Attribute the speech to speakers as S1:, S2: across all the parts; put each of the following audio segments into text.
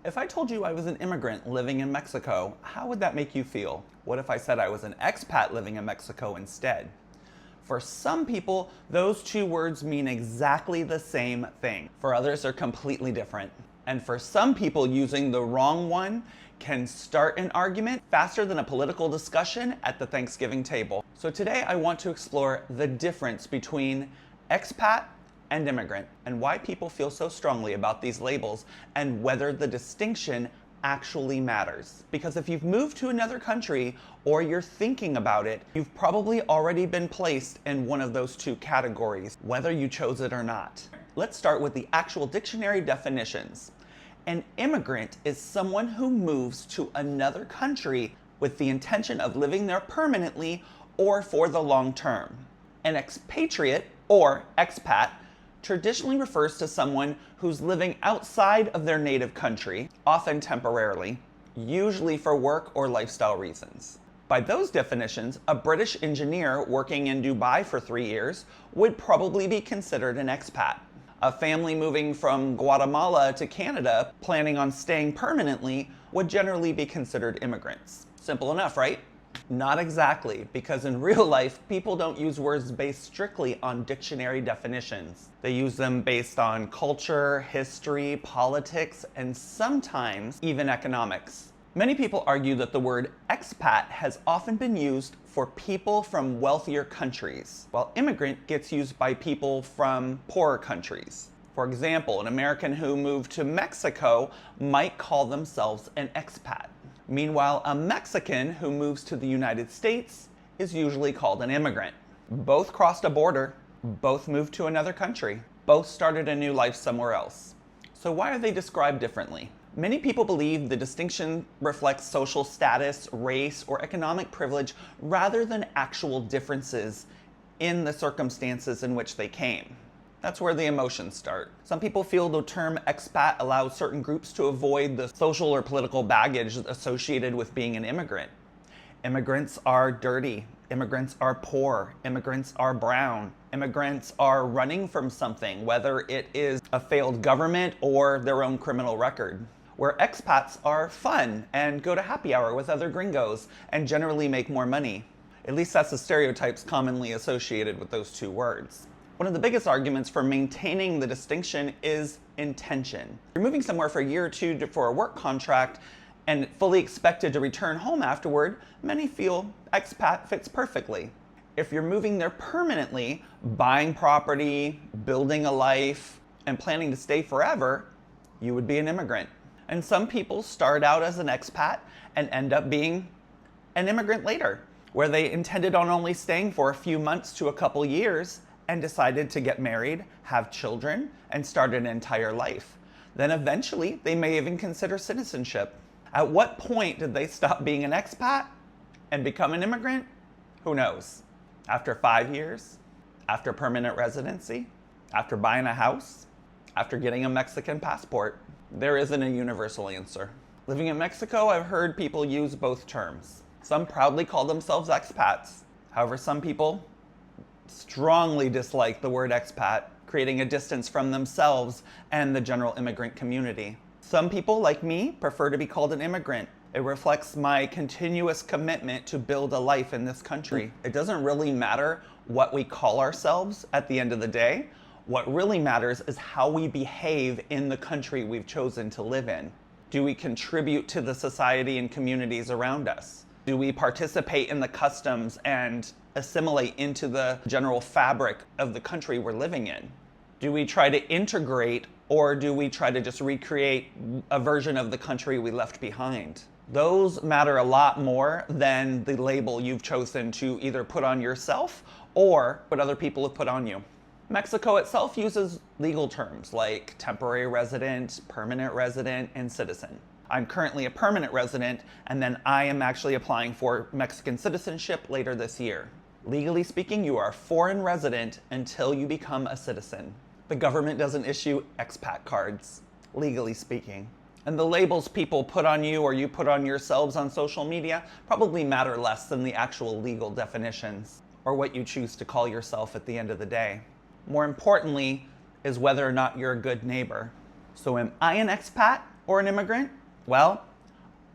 S1: If I told you I was an immigrant living in Mexico, how would that make you feel? What if I said I was an expat living in Mexico instead? For some people, those two words mean exactly the same thing. For others, they're completely different. And for some people, using the wrong one can start an argument faster than a political discussion at the Thanksgiving table. So today I want to explore the difference between expat and immigrant, and why people feel so strongly about these labels, and whether the distinction actually matters. Because if you've moved to another country or you're thinking about it, you've probably already been placed in one of those two categories, whether you chose it or not. Let's start with the actual dictionary definitions. An immigrant is someone who moves to another country with the intention of living there permanently or for the long term. An expatriate or expat traditionally refers to someone who's living outside of their native country, often temporarily, usually for work or lifestyle reasons. By those definitions, a British engineer working in Dubai for 3 years would probably be considered an expat. A family moving from Guatemala to Canada, planning on staying permanently, would generally be considered immigrants. Simple enough, right? Not exactly, because in real life, people don't use words based strictly on dictionary definitions. They use them based on culture, history, politics, and sometimes even economics. Many people argue that the word expat has often been used for people from wealthier countries, while immigrant gets used by people from poorer countries. For example, an American who moved to Mexico might call themselves an expat. Meanwhile, a Mexican who moves to the United States is usually called an immigrant. Both crossed a border, both moved to another country, both started a new life somewhere else. So why are they described differently? Many people believe the distinction reflects social status, race, or economic privilege rather than actual differences in the circumstances in which they came. That's where the emotions start. Some people feel the term expat allows certain groups to avoid the social or political baggage associated with being an immigrant. Immigrants are dirty. Immigrants are poor. Immigrants are brown. Immigrants are running from something, whether it is a failed government or their own criminal record. Where expats are fun and go to happy hour with other gringos and generally make more money. At least that's the stereotypes commonly associated with those two words. One of the biggest arguments for maintaining the distinction is intention. If you're moving somewhere for a year or two for a work contract and fully expected to return home afterward, many feel expat fits perfectly. If you're moving there permanently, buying property, building a life, and planning to stay forever, you would be an immigrant. And some people start out as an expat and end up being an immigrant later, where they intended on only staying for a few months to a couple years and decided to get married, have children, and start an entire life. Then eventually, they may even consider citizenship. At what point did they stop being an expat and become an immigrant? Who knows? After 5 years? After permanent residency? After buying a house? After getting a Mexican passport? There isn't a universal answer. Living in Mexico, I've heard people use both terms. Some proudly call themselves expats. However, some people strongly dislike the word expat, creating a distance from themselves and the general immigrant community. Some people, like me, prefer to be called an immigrant. It reflects my continuous commitment to build a life in this country. It doesn't really matter what we call ourselves at the end of the day. What really matters is how we behave in the country we've chosen to live in. Do we contribute to the society and communities around us? Do we participate in the customs and assimilate into the general fabric of the country we're living in? Do we try to integrate, or do we try to just recreate a version of the country we left behind? Those matter a lot more than the label you've chosen to either put on yourself or what other people have put on you. Mexico itself uses legal terms like temporary resident, permanent resident, and citizen. I'm currently a permanent resident, and then I am actually applying for Mexican citizenship later this year. Legally speaking, you are a foreign resident until you become a citizen. The government doesn't issue expat cards, legally speaking. And the labels people put on you or you put on yourselves on social media probably matter less than the actual legal definitions or what you choose to call yourself at the end of the day. More importantly is whether or not you're a good neighbor. So am I an expat or an immigrant? Well,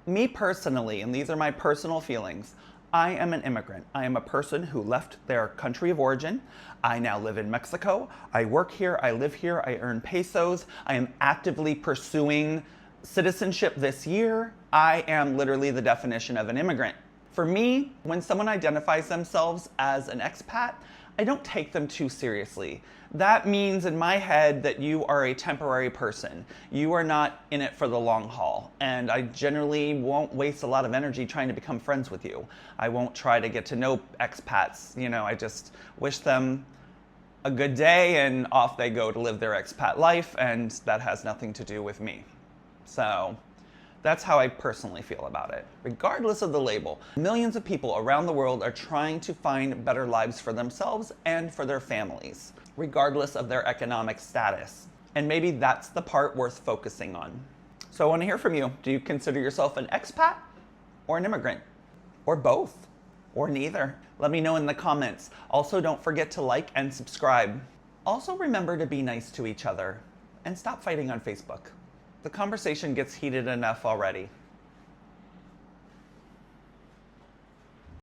S1: me personally, and these are my personal feelings, I am an immigrant. I am a person who left their country of origin. I now live in Mexico. I work here, I live here, I earn pesos. I am actively pursuing citizenship this year. I am literally the definition of an immigrant. For me, when someone identifies themselves as an expat, I don't take them too seriously. That means in my head that you are a temporary person. You are not in it for the long haul. And I generally won't waste a lot of energy trying to become friends with you. I won't try to get to know expats. I just wish them a good day and off they go to live their expat life, and that has nothing to do with me. So that's how I personally feel about it. Regardless of the label, millions of people around the world are trying to find better lives for themselves and for their families, regardless of their economic status. And maybe that's the part worth focusing on. So I want to hear from you. Do you consider yourself an expat or an immigrant? Or both? Or neither? Let me know in the comments. Also, don't forget to like and subscribe. Also, remember to be nice to each other and stop fighting on Facebook. The conversation gets heated enough already.